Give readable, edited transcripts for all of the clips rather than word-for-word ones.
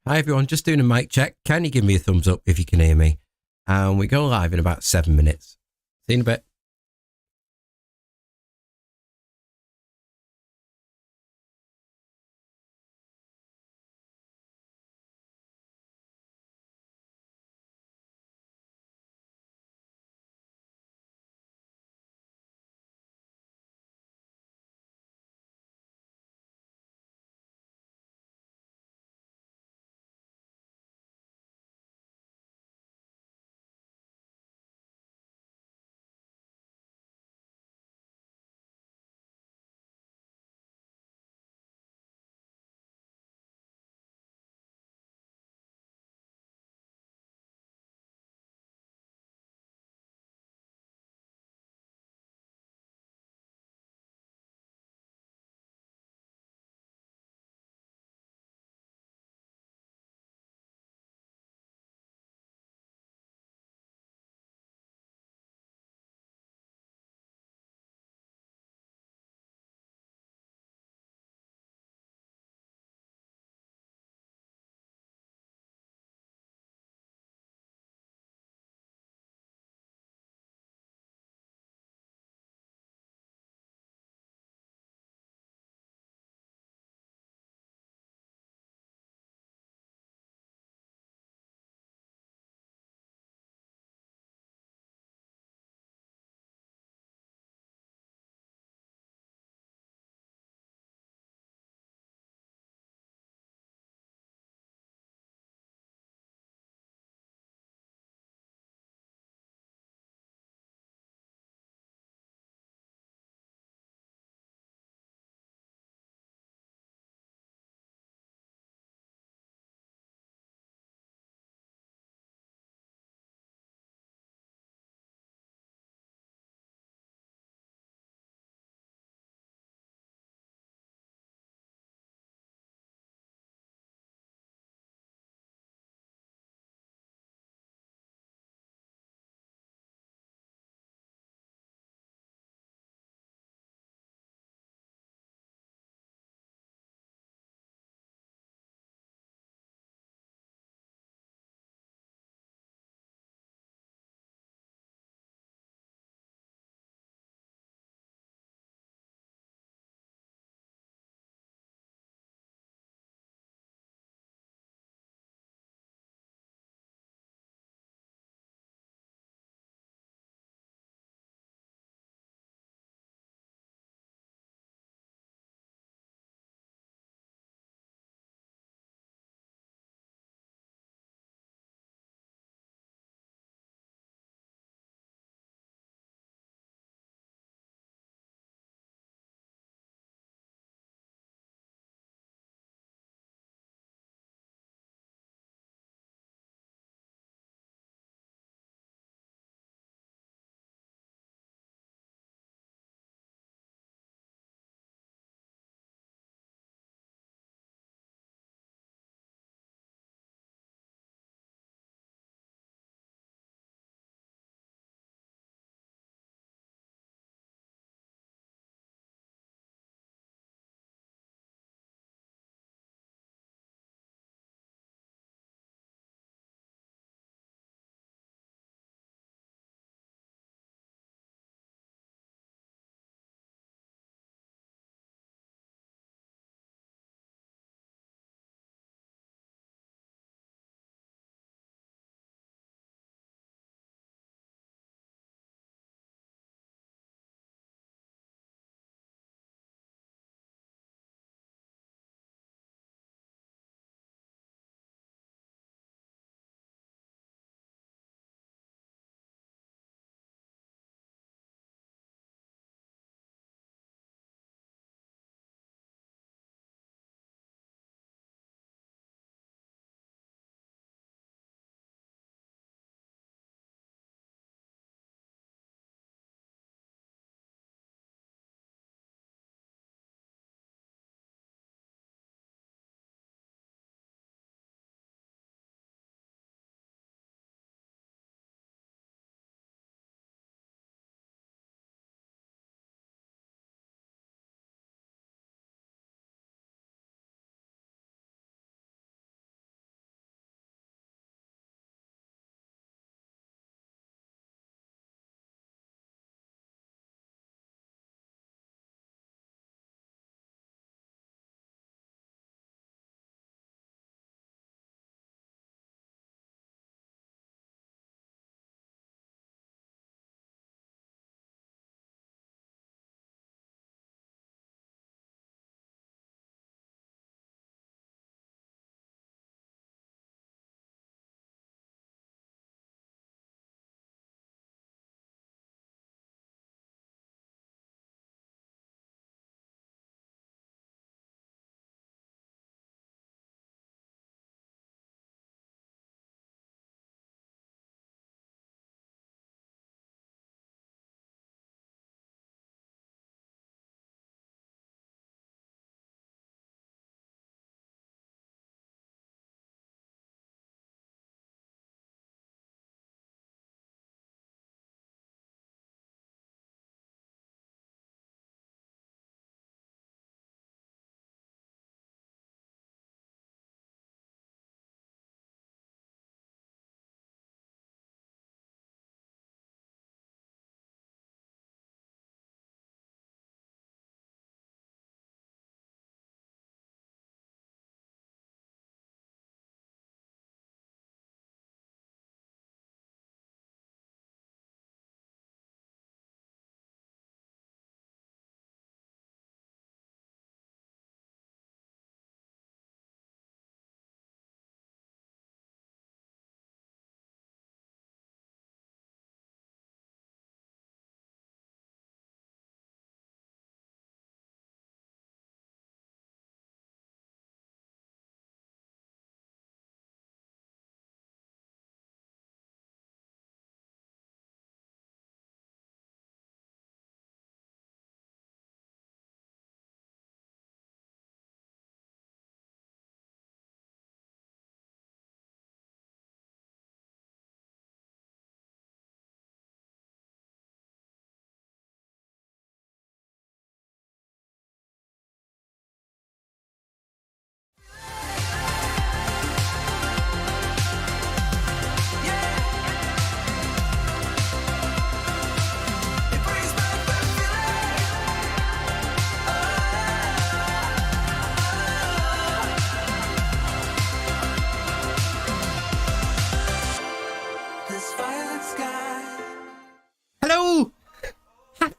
Hi everyone, just doing a mic check. Can you give me a thumbs up if you can hear me? And we go live in about 7 minutes. See you in a bit.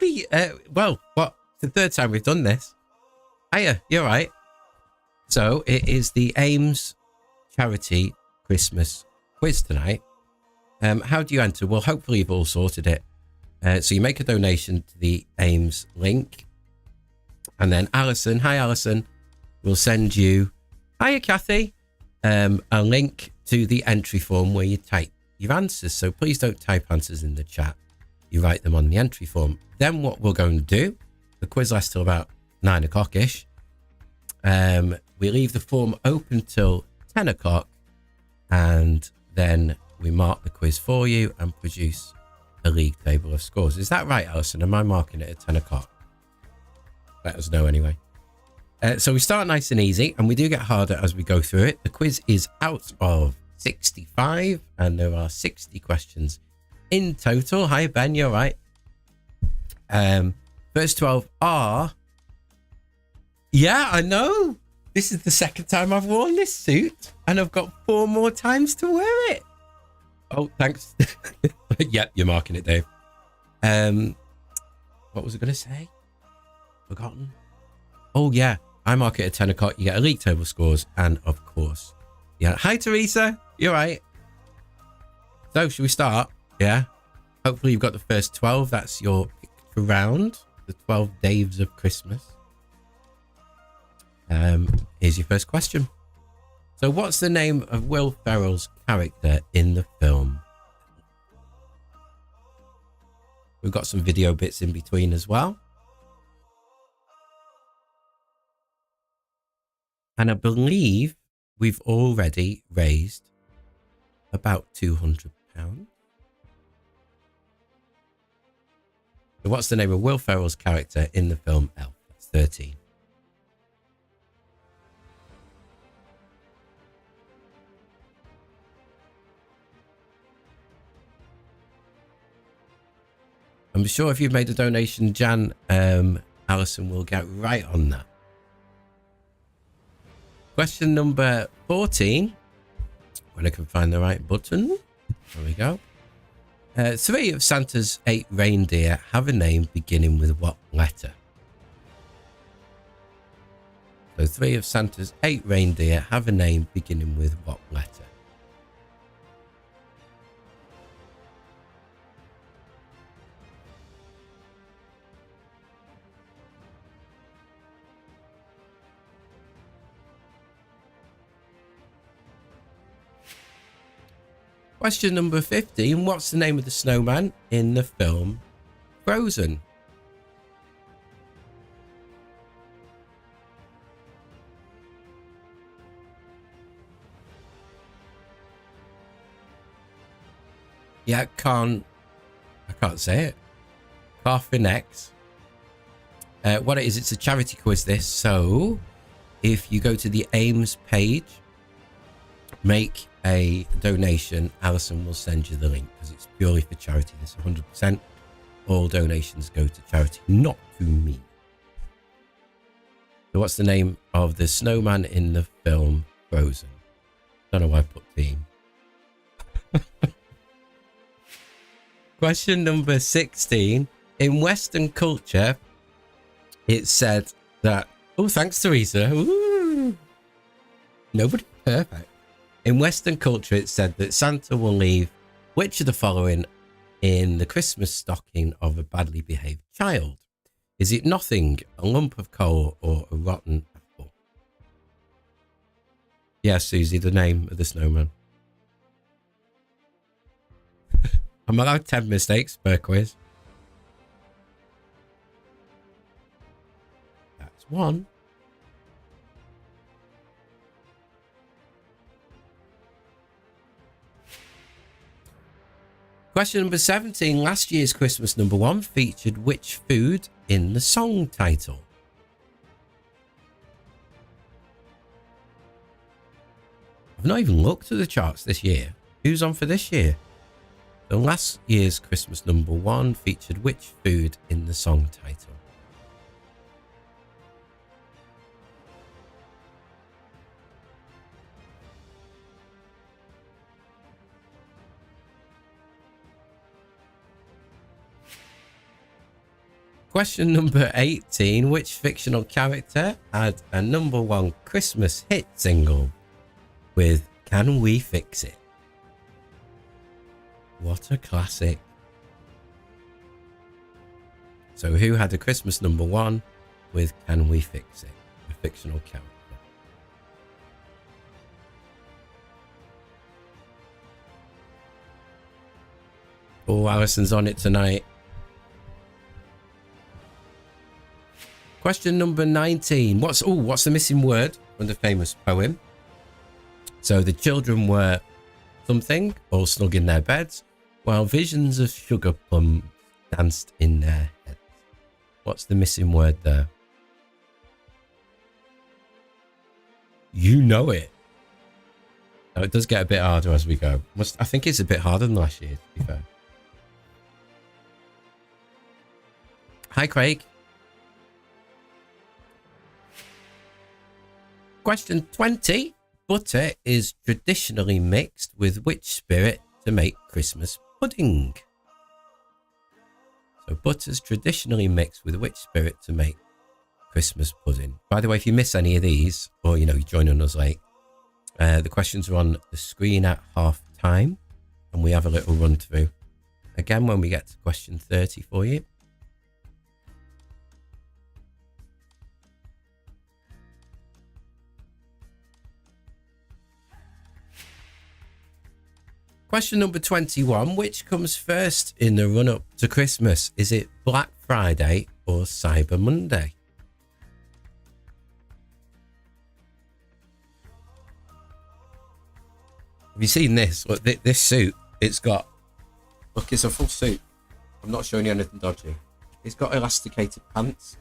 really, well, what? It's the third time we've done this. Hiya, you're right. So it is the Ames Charity Christmas quiz tonight. How do you enter? Well, hopefully you've all sorted it. So you make a donation to the Ames link. And then Alison, hi Alison, will send you, hiya Kathy, a link to the entry form where you type your answers. So please don't type answers in the chat. You write them on the entry form. Then what we're going to do, the quiz lasts till about 9 o'clock-ish. We leave the form open till 10 o'clock. And then we mark the quiz for you and produce a league table of scores. Is that right, Alison? Am I marking it at 10 o'clock? Let us know anyway. So we start nice and easy, and we do get harder as we go through it. The quiz is out of 65, and there are 60 questions in total. Hi, Ben, you're right. First 12 are... Yeah, I know. This is the second time I've worn this suit, and I've got 4 more times to wear it. Oh, thanks. Yep, you're marking it, Dave. What was I going to say? Forgotten. Oh, yeah. I mark it at 10 o'clock. You get a league table scores, and of course, yeah. Hi, Teresa. You're right. So, should we start? Yeah. Hopefully, you've got the first 12. That's your picture round. The 12 Daves of Christmas. Here's your first question. So, what's the name of Will Ferrell's character in the film? We've got some video bits in between as well. And I believe we've already raised about £200. So what's the name of Will Ferrell's character in the film Elf? That's 13. I'm sure if you've made a donation, Jan, Alison will get right on that. Question number 14. When I can find the right button. There we go. 3 of Santa's 8 reindeer have a name beginning with what letter? So 3 of Santa's 8 reindeer have a name beginning with what letter? Question number 15. What's the name of the snowman in the film Frozen? Yeah, I can't say it. Carfinex. What it is, it's a charity quiz this. So if you go to the Ames page, make a donation, Alison will send you the link because it's purely for charity. This 100%. All donations go to charity, not to me. So what's the name of the snowman in the film Frozen? Don't know why I put theme. Question number 16. In Western culture, it's said that... Oh, thanks, Teresa. Ooh. Nobody perfect. In Western culture, it's said that Santa will leave which of the following in the Christmas stocking of a badly behaved child? Is it nothing, a lump of coal, or a rotten apple? Yeah, Susie, the name of the snowman. I'm allowed 10 mistakes per quiz. That's 1. Question number 17. Last year's Christmas number 1 featured which food in the song title? I've not even looked at the charts this year. Who's on for this year? So last year's Christmas number 1 featured which food in the song title? Question number 18. Which fictional character had a #1 Christmas hit single with Can We Fix It? What a classic. So who had a Christmas #1 with Can We Fix It? A fictional character. Oh, Alison's on it tonight. Question number 19. What's the missing word from the famous poem? So the children were something, all snug in their beds, while visions of sugar plums danced in their heads. What's the missing word there? You know it. Oh, it does get a bit harder as we go. I think it's a bit harder than last year, to be fair. Hi, Craig. Question 20. Butter is traditionally mixed with which spirit to make Christmas pudding? So butter's traditionally mixed with which spirit to make Christmas pudding? By the way, if you miss any of these, or you're joining us late, the questions are on the screen at half time, and we have a little run through again when we get to question 30 for you. Question number 21. Which comes first in the run-up to Christmas? Is it Black Friday or Cyber Monday? Have you seen this? Look, this suit, it's got... Look, it's a full suit. I'm not showing you anything dodgy. It's got elasticated pants.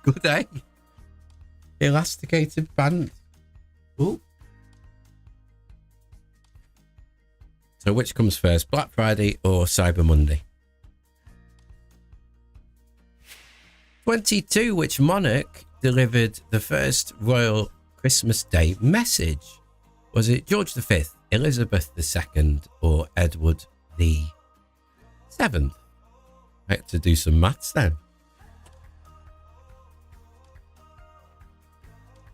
Good, eh? Elasticated pants. Ooh. So which comes first, Black Friday or Cyber Monday? 22. Which monarch delivered the first royal Christmas Day message? Was it George V, Elizabeth II, or Edward VII? I had to do some maths then.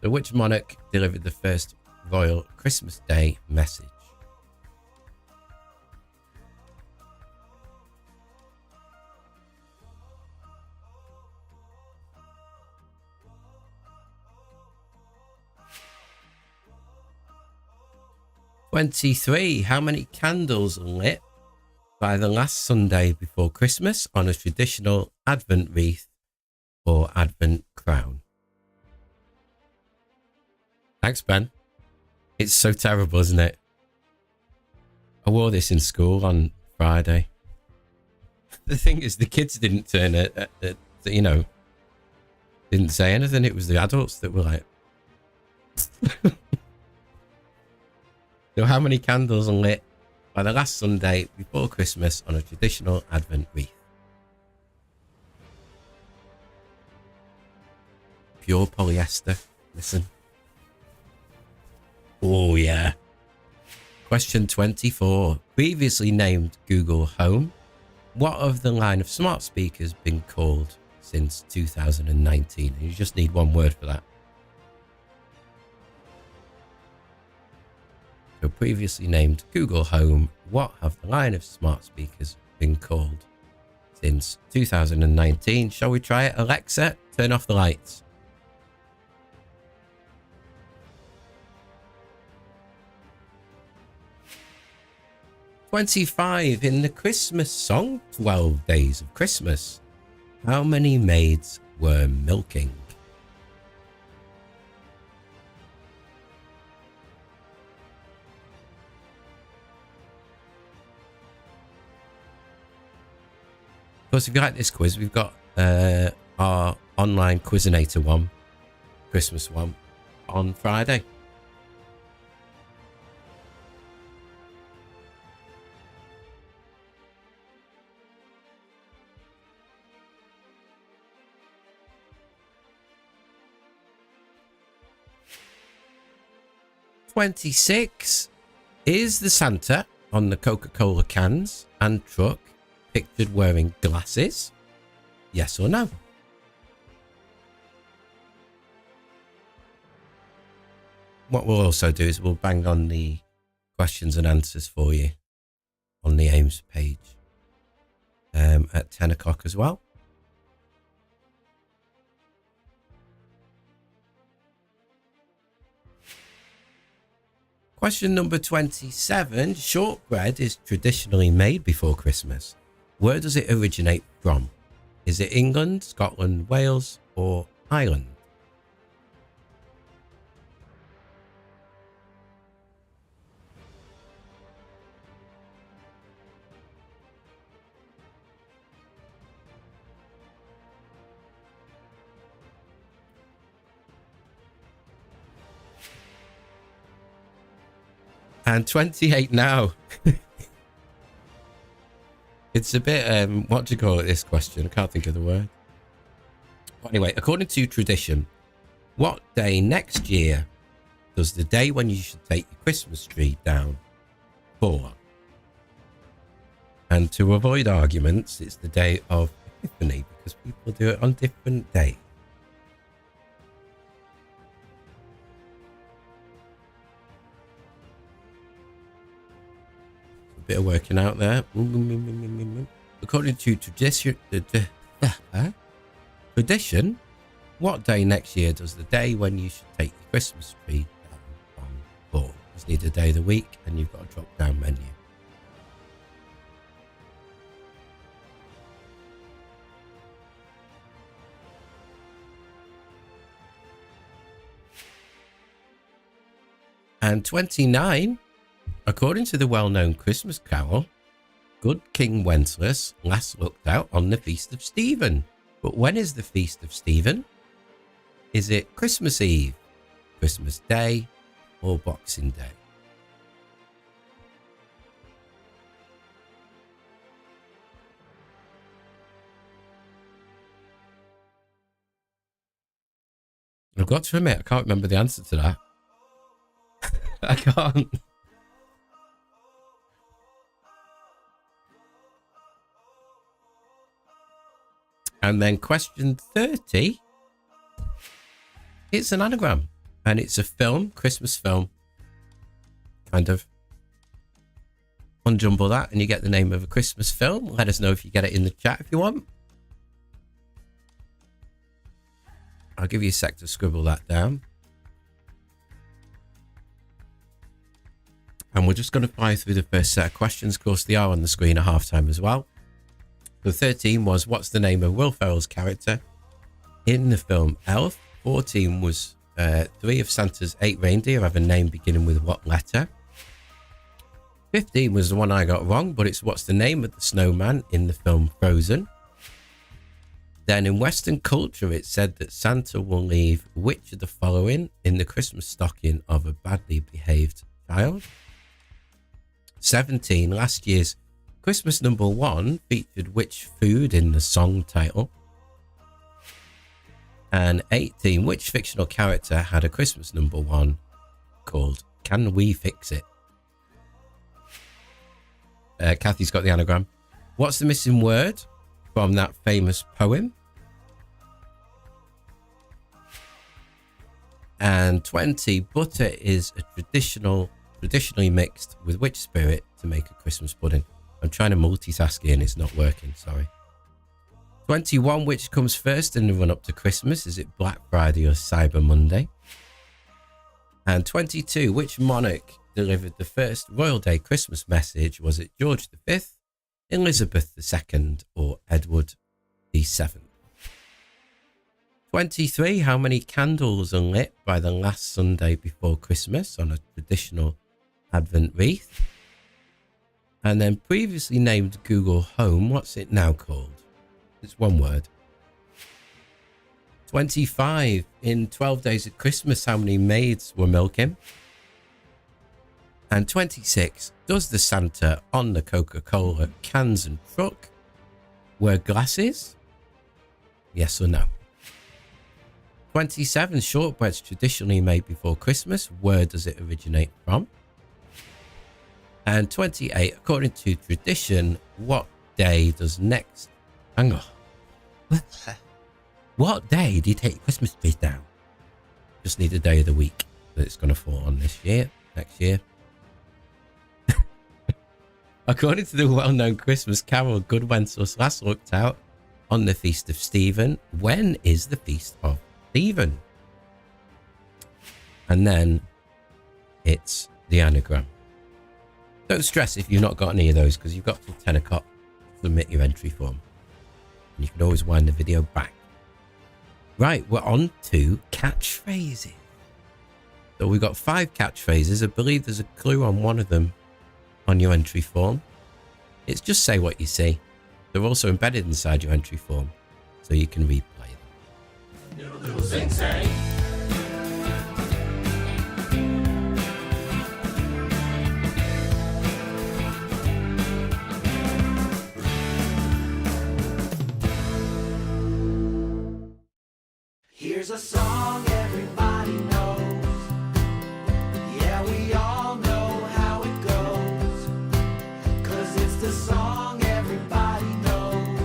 So which monarch delivered the first royal Christmas Day message? '23. How many candles are lit by the last Sunday before Christmas on a traditional Advent wreath or Advent crown? Thanks, Ben. It's so terrible, isn't it? I wore this in school on Friday. The thing is, the kids didn't turn it, didn't say anything. It was the adults that were like... So how many candles are lit by the last Sunday before Christmas on a traditional Advent wreath? Pure polyester. Listen. Oh, yeah. Question 24. Previously named Google Home, what of the line of smart speakers been called since 2019? You just need one word for that. So previously named Google Home, what have the line of smart speakers been called since 2019? Shall we try it? Alexa, turn off the lights. '25. In the Christmas song 12 Days of Christmas, how many maids were milking? Of course, if you like this quiz, we've got our online Quizinator one, Christmas one, on Friday. '26. Is the Santa on the Coca-Cola cans and truck pictured wearing glasses? Yes or no? What we'll also do is we'll bang on the questions and answers for you on the Ames page at 10 o'clock as well. Question number 27. Shortbread is traditionally made before Christmas. Where does it originate from? Is it England, Scotland, Wales, or Ireland? And 28 now. It's a bit, what do you call it, this question? I can't think of the word. Anyway, according to tradition, what day next year does the day when you should take your Christmas tree down fall on? And to avoid arguments, it's the day of Epiphany, because people do it on different days. Bit of working out there. According to tradition, what day next year does the day when you should take your Christmas tree down fall? Just need a day of the week, and you've got a drop down menu. And 29. According to the well-known Christmas carol, good King Wenceslas last looked out on the Feast of Stephen. But when is the Feast of Stephen? Is it Christmas Eve, Christmas Day, or Boxing Day? I've got to admit, I can't remember the answer to that. I can't. And then question 30, it's an anagram, and it's a film, Christmas film. Kind of unjumble that, and you get the name of a Christmas film. Let us know if you get it in the chat if you want. I'll give you a sec to scribble that down. And we're just going to fly through the first set of questions. Of course, they are on the screen at halftime as well. So 13 was, what's the name of Will Ferrell's character in the film Elf? 14 was 3 of Santa's 8 reindeer have a name beginning with what letter? 15 was the one I got wrong, but it's what's the name of the snowman in the film Frozen? Then in Western culture, it said that Santa will leave which of the following in the Christmas stocking of a badly behaved child? 17, last year's Christmas number 1 featured which food in the song title? And 18, which fictional character had a Christmas number 1 called Can We Fix It? Kathy's got the anagram. What's the missing word from that famous poem? And 20, butter is a traditionally mixed with which spirit to make a Christmas pudding? I'm trying to multitask here and it's not working, sorry. 21, which comes first in the run up to Christmas? Is it Black Friday or Cyber Monday? And 22, which monarch delivered the first Royal Day Christmas message? Was it George V, Elizabeth II, or Edward VII? 23, how many candles are lit by the last Sunday before Christmas on a traditional Advent wreath? And then previously named Google Home, what's it now called? It's one word. 25, in 12 Days of Christmas, how many maids were milking? And 26, does the Santa on the Coca-Cola cans and truck wear glasses? Yes or no? 27, shortbread's traditionally made before Christmas. Where does it originate from? And 28, according to tradition, what day does next? Hang on. What day do you take your Christmas trees down? Just need a day of the week that it's going to fall on next year. According to the well-known Christmas carol, Good Wenceslas last looked out on the Feast of Stephen. When is the Feast of Stephen? And then it's the anagram. Don't stress if you've not got any of those, because you've got till 10 o'clock to submit your entry form. And you can always wind the video back. Right, we're on to catchphrases. So we've got 5 catchphrases. I believe there's a clue on one of them on your entry form. It's just say what you see. They're also embedded inside your entry form, so you can replay them. Noodle doodle sing sang. Here's a song everybody knows. Yeah, we all know how it goes. 'Cause it's the song everybody knows.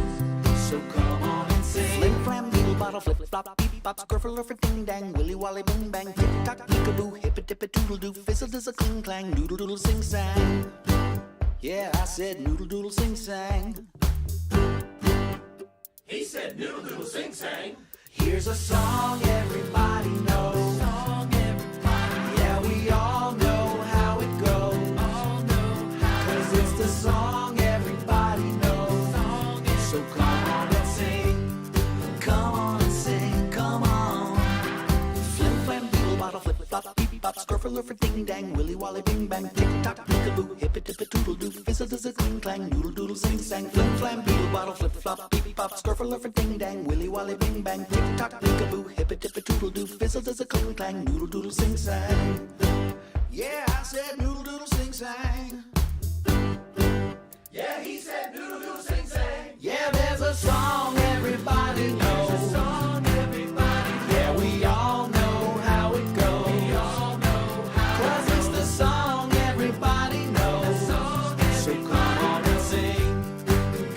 So come on and sing. Flim flam beetle bottle flip flop beep bop skirfle lurfer ding dang willy wally bing bang tick tock peekaboo hip a dip a doodle doo fizzle does a cling clang noodle doodle sing sang. Yeah, I said noodle doodle sing sang. He said noodle doodle sing sang. Here's a song everybody knows. Yeah, we all know how it goes. 'Cause it's the song everybody knows. So come on and sing. Come on and sing, come on. Flim flam beetle bottle flip flop beep bop skirfle lurfer ding dang willy wally bing bang tick tock peekaboo hip a dip a doodle doo fizzle does a cling clang noodle doodle sing sang. Flim flam beetle bottle flip flop beep bop skirfle lurfer ding dang willy wally bing bang tick tock peekaboo hip a dip a doodle doo fizzle does a cling clang noodle doodle sing sang. Yeah, I said noodle doodle sing sang. Yeah, he said noodle doodle sing sang. Yeah, there's a song everybody knows. Yeah, we all know how it goes. 'Cause it's the song everybody knows. So come on and sing.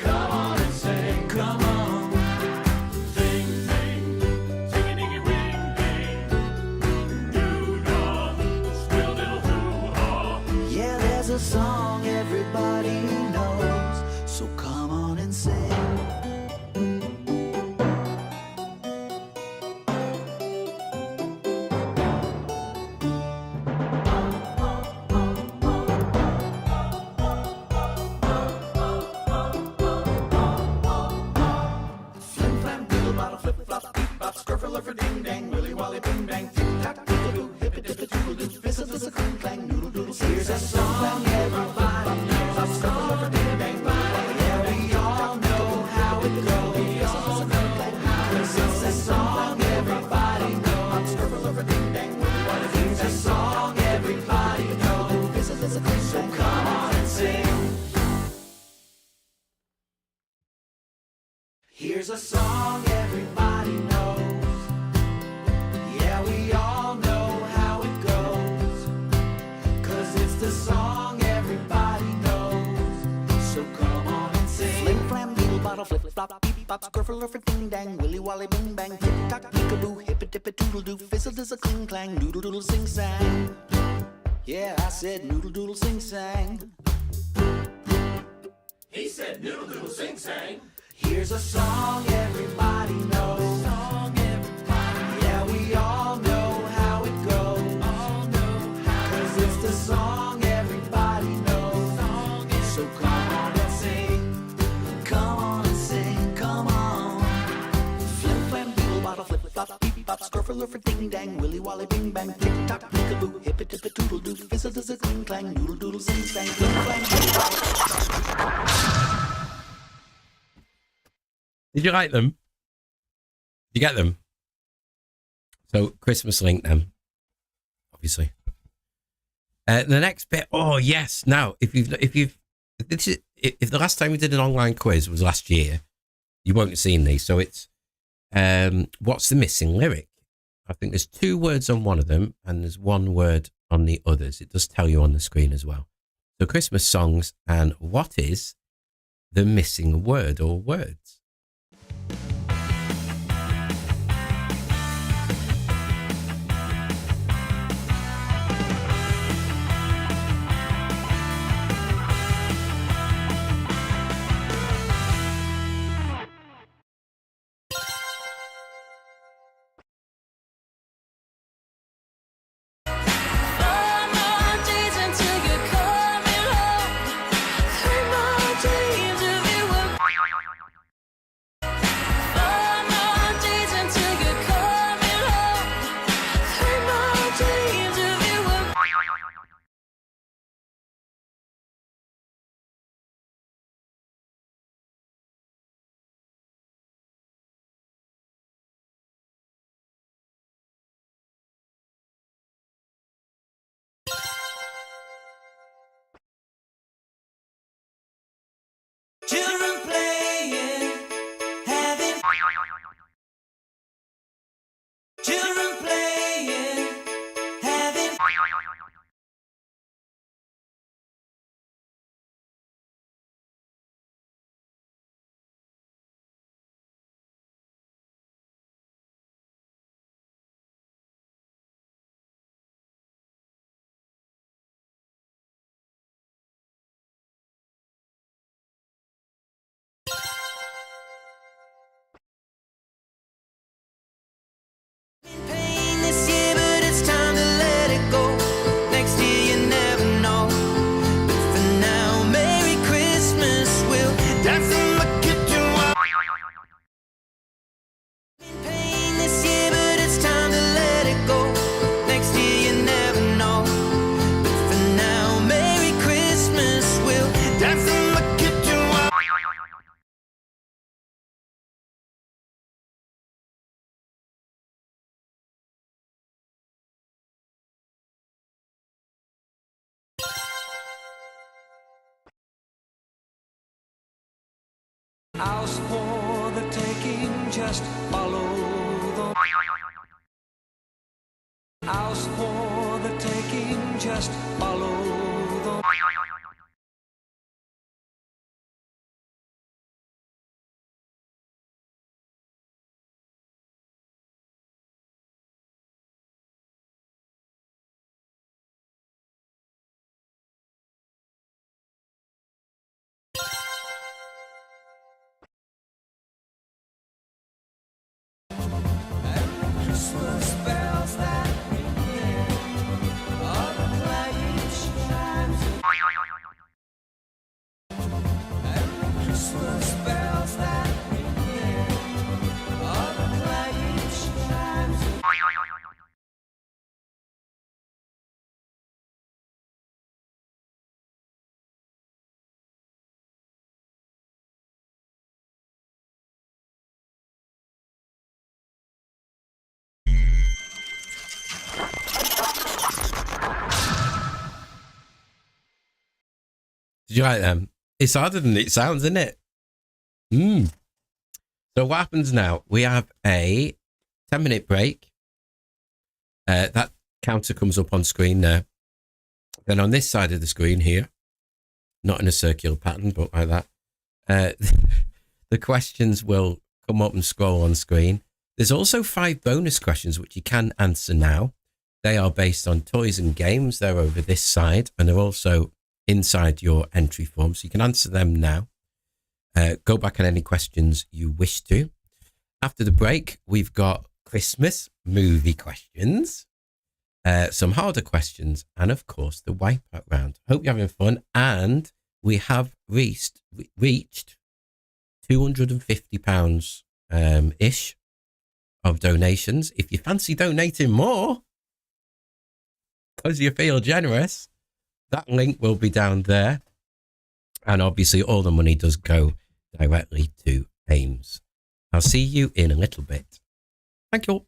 Come on and sing. Come on. Sing, sing, sing-a-dingy ring ding. Doo-dah, squill diddle hoo-haw. Yeah, there's a song everybody knows. So come on and sing. Flim flam doodle bottle flip flop beep bop skirfle lurfer ding dang willy wally bing bang tick tock peekaboo hip a dip a doodle doo fizzle does a cling clang noodle doodle sing. Here's a song everybody knows. Skirfle lurfer ding dang willy wally yeah, we all know how it goes. Fizzle does a cling clang noodle doodle sing. It's a song everybody knows. Skirfle lurfer ding dang willy wally bing bang. It's a song everybody knows. Fizzle does a cling clang. So come on and sing. Here's a song everybody knows. Yeah, we all know how it goes. 'Cause it's the song everybody knows. So come on and sing. Flim flam beetle bottle flip flop beep bop skirfle lurfer ding dang willy wally bing bang tick tock peekaboo hip a dip a doodle doo fizzle does a cling clang noodle doodle sing sang. Yeah, I said noodle doodle sing sang. He said noodle doodle sing sang. Here's a song everybody knows. Yeah, we all know how it goes. 'Cause it's the song everybody knows. So come on and sing. Come on and sing, come on. Flim flam beetle bottle flip flop beep bop skirfle lurfer ding dang willy wally bing bang tick tock peekaboo hip a dip a doodle doo fizzle does a cling clang noodle doodle sing sang. Flim flam beetle bottle. Did you like them? Did you get them? So Christmas link them, obviously. The next bit. Oh yes. Now, if the last time we did an online quiz was last year, you won't have seen these. So it's what's the missing lyric? I think there's 2 words on one of them, and there's 1 word on the others. It does tell you on the screen as well. So Christmas songs, and what is the missing word or words. Children playing, having children playing, having pain this year, but it's time to let it go. Next year you never know. But for now, Merry Christmas. We'll dance in the kitchen while pain this year, but it's time to let it go. Next year you never know. But for now, Merry Christmas. We'll dance in the kitchen while house for the taking, just follow the house for the taking, just follow the Christmas bells that ring here, all the light shines. And the Christmas bells that ring here, all the light shines. Did you like them? It's harder than it sounds, isn't it? So what happens now? We have a 10-minute break. That counter comes up on screen there. Then on this side of the screen here, not in a circular pattern, but like that, the questions will come up and scroll on screen. There's also 5 bonus questions which you can answer now. They are based on toys and games. They're over this side, and they're also inside your entry form, so you can answer them now. Go back on any questions you wish to. After the break, we've got Christmas movie questions, some harder questions, and of course the wipeout round. Hope you're having fun, and we have reached £250 ish of donations. If you fancy donating more because you feel generous, that link will be down there. And obviously all the money does go directly to AIMS. I'll see you in a little bit. Thank you.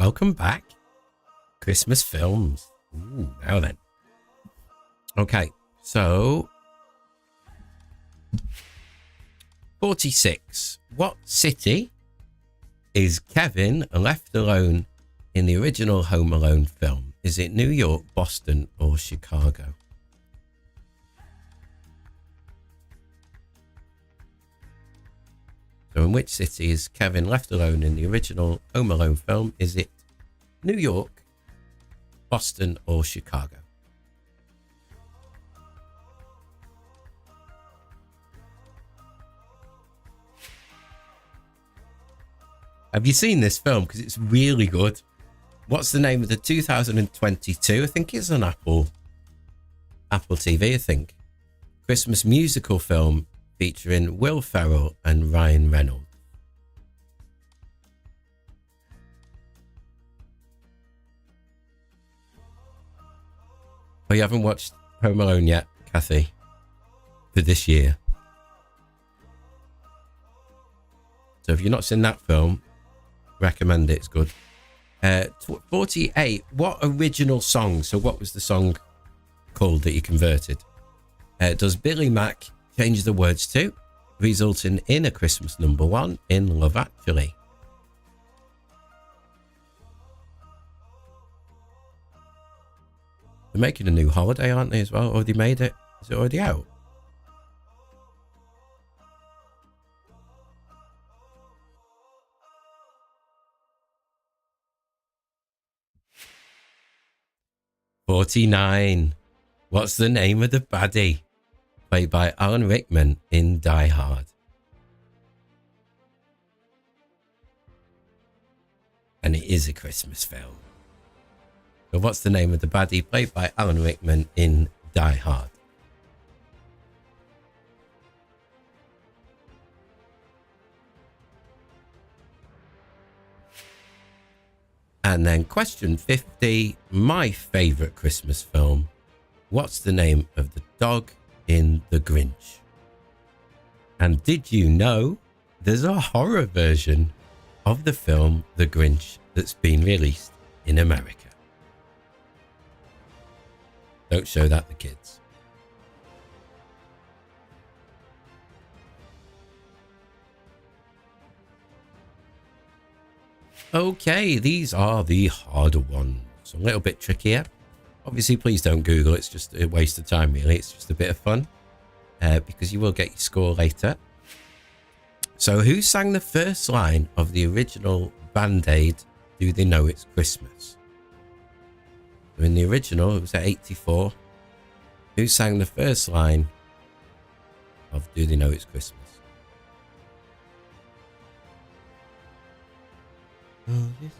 welcome back. Christmas films. Ooh, now then. Okay, so 46. What city is Kevin left alone in the original Home Alone film? Is it New York, Boston, or Chicago? So in which city is Kevin left alone in the original Home Alone film? Is it New York, Boston, or Chicago? Have you seen this film? Because it's really good. What's the name of the 2022? I think it's on Apple TV, I think. Christmas musical film featuring Will Ferrell and Ryan Reynolds. Oh, you haven't watched Home Alone yet, Kathy? For this year. So if you've not seen that film, recommend it. It's good. 48. What original song? So what was the song called that you converted? Does Billy Mack change the words to, resulting in a Christmas number one in Love Actually? They're making a new holiday, aren't they, as well? Already made it? Is it already out? $49. What's the name of the baddie? Played by Alan Rickman in Die Hard. And it is a Christmas film. So what's the name of the baddie played by Alan Rickman in Die Hard? And then question 50, my favourite Christmas film. What's the name of the dog in The Grinch? And did you know there's a horror version of the film The Grinch that's been released in America? Don't show that to kids. Okay, these are the harder ones. A little bit trickier. Obviously, please don't Google. It's just a waste of time, really. It's just a bit of fun. Because you will get your score later. So, who sang the first line of the original Band-Aid, Do They Know It's Christmas? So in the original, it was at 84. Who sang the first line of Do They Know It's Christmas? Oh, this is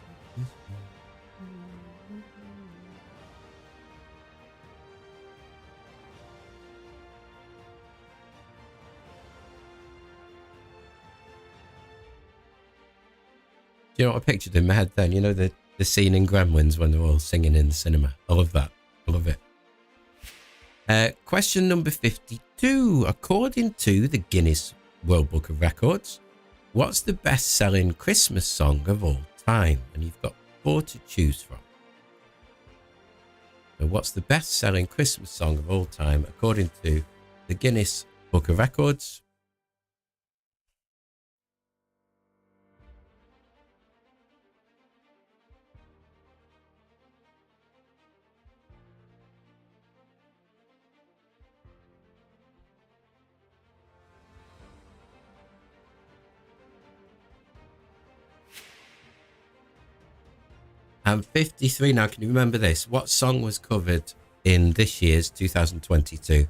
Do you know what I pictured in my head then? You know the scene in Gremlins when they're all singing in the cinema. I love that. I love it. Question number 52. According to the Guinness World Book of Records, what's the best-selling Christmas song of all time? And you've got 4 to choose from. So what's the best-selling Christmas song of all time according to the Guinness Book of Records? And 53. Now, can you remember this? What song was covered in this year's 2022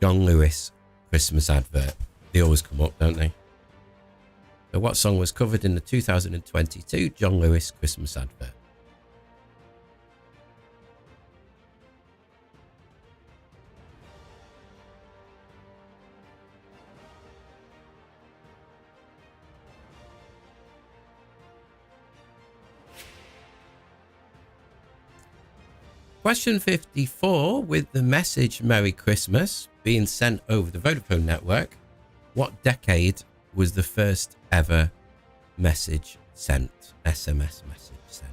John Lewis Christmas advert? They always come up, don't they? So what song was covered in the 2022 John Lewis Christmas advert? Question 54, with the message Merry Christmas being sent over the Vodafone network, what decade was the first ever message sent, SMS message sent?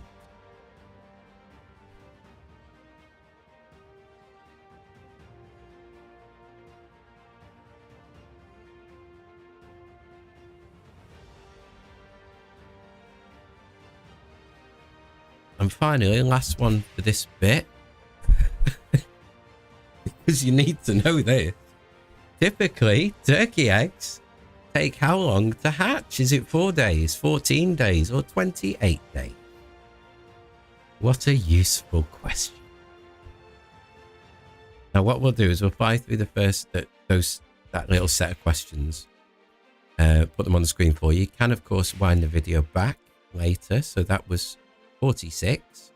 And finally, last one for this bit. Because you need to know this. Typically, turkey eggs take how long to hatch? Is it 4 days, 14 days, or 28 days? What a useful question. Now, what we'll do is we'll fly through the first that little set of questions. Put them on the screen for you. You can, of course, wind the video back later. So that was 46.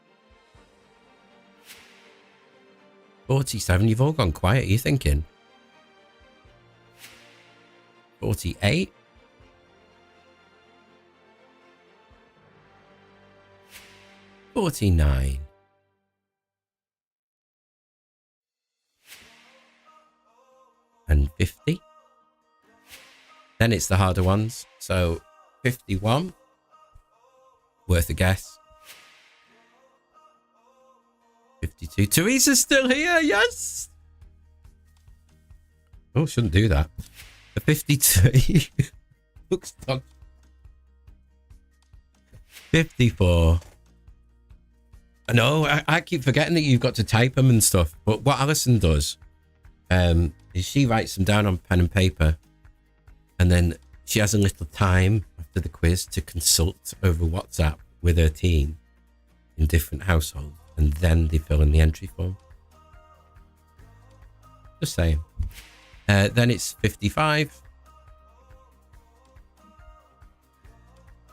47. You've all gone quiet. Are you thinking? 48. 49. And 50. Then it's the harder ones. So 51. Worth a guess. 52. Teresa's still here. Yes. Oh, shouldn't do that. The 52. Looks done. 54. No, I keep forgetting that you've got to type them and stuff. But what Alison does is she writes them down on pen and paper. And then she has a little time after the quiz to consult over WhatsApp with her team in different households. And then they fill in the entry form. Just saying. Then it's 55.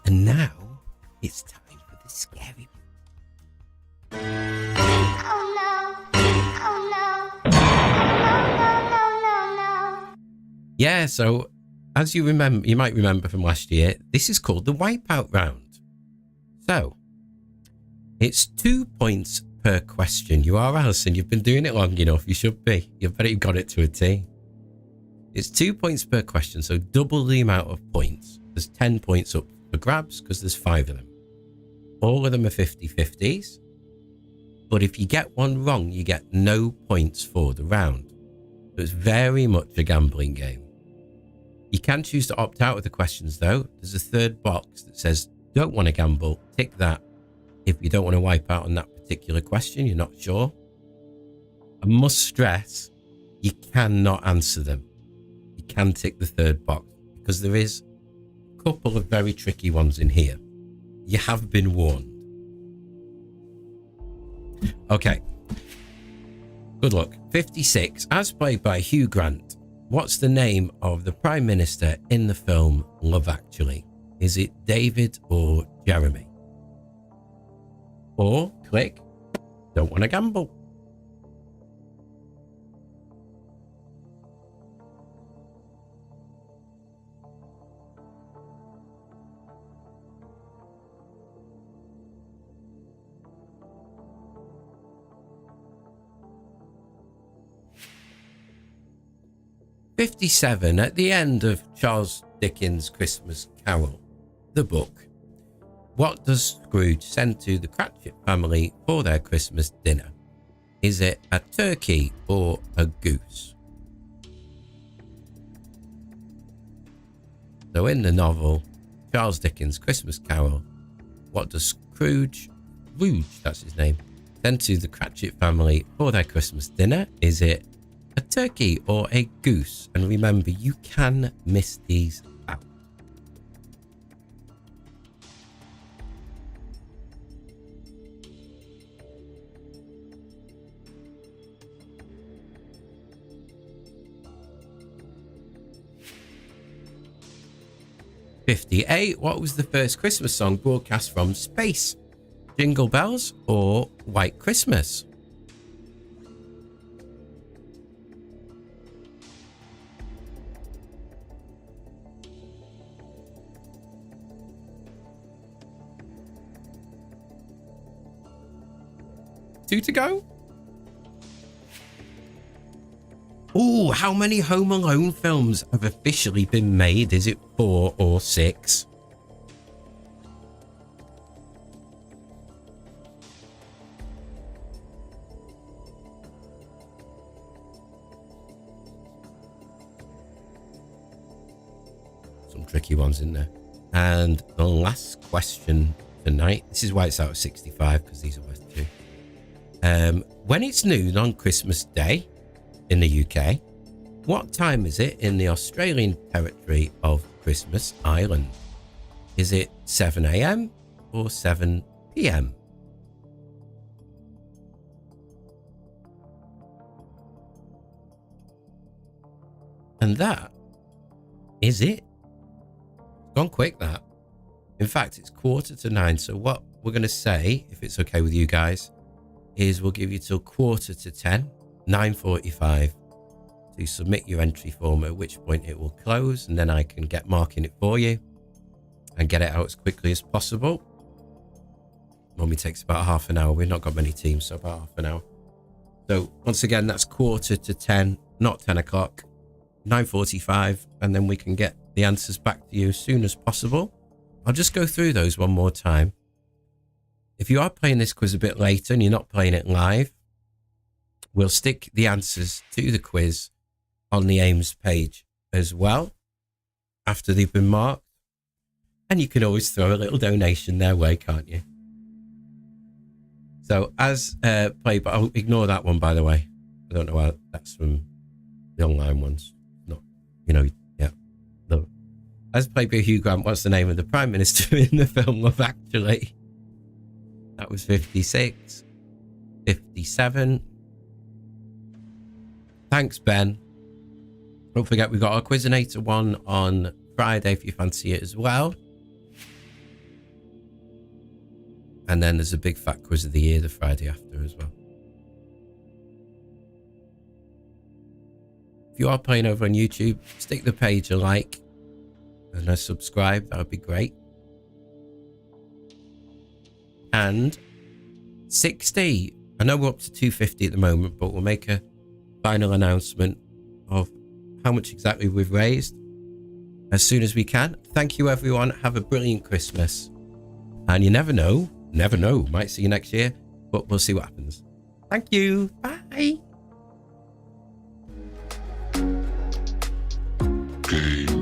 And now it's time for the scary. Oh no. Oh no. No. Yeah, so as you might remember from last year, this is called the Wipeout round. So it's 2 points per question. You are, Alison. You've been doing it long enough. You should be. You've already got it to a T. It's 2 points per question, so double the amount of points. There's 10 points up for grabs because there's 5 of them. All of them are 50-50s. But if you get one wrong, you get no points for the round. So it's very much a gambling game. You can choose to opt out of the questions, though. There's a third box that says, don't want to gamble. Tick that. If you don't want to wipe out on that particular question, you're not sure. I must stress, you cannot answer them. You can tick the third box because there is a couple of very tricky ones in here. You have been warned. Okay. Good luck. 56. As played by Hugh Grant, what's the name of the Prime Minister in the film Love Actually? Is it David or Jeremy? Or click, don't want to gamble. "57 at the end of Charles Dickens' Christmas Carol, the book. What does Scrooge send to the Cratchit family for their Christmas dinner? Is it a turkey or a goose?" So in the novel, Charles Dickens' Christmas Carol, what does Scrooge, that's his name, send to the Cratchit family for their Christmas dinner? Is it a turkey or a goose? And remember, you can miss these out. "58. What was the first Christmas song broadcast from space? Jingle Bells or White Christmas?" Two to go. Ooh, how many Home Alone films have officially been made? Is it 4 or 6? Some tricky ones in there. And the last question tonight. This is why it's out of 65, because these are worth 2. When it's noon on Christmas Day in the UK, what time is it in the Australian territory of Christmas Island? Is it 7 a.m. or 7 p.m.? And that is it. It's gone quick, that. In fact, it's 8:45. So what we're going to say, if it's okay with you guys, is we'll give you till 9:45, 9:45, to submit your entry form, at which point it will close, and then I can get marking it for you and get it out as quickly as possible. Normally takes about half an hour. We've not got many teams, so about half an hour. So once again, that's 9:45, not 10 o'clock, 9:45, and then we can get the answers back to you as soon as possible. I'll just go through those one more time. If you are playing this quiz a bit later and you're not playing it live, we'll stick the answers to the quiz on the AIMS page as well after they've been marked. And you can always throw a little donation their way, can't you? So as play, but I'll ignore that one, by the way. I don't know why that's from the online ones. Not, yeah. No. As played by Hugh Grant, what's the name of the Prime Minister in the film Love Actually? That was 56. 57. Thanks, Ben. Don't forget, we've got our Quizinator one on Friday if you fancy it as well. And then there's a big fat quiz of the year the Friday after as well. If you are playing over on YouTube, stick the page a like and a subscribe. That would be great. And 60. I know we're up to 250 at the moment, but we'll make a final announcement of how much exactly we've raised as soon as we can. Thank you, everyone. Have a brilliant Christmas. And you never know. Might see you next year, but we'll see what happens. Thank you. Bye. Game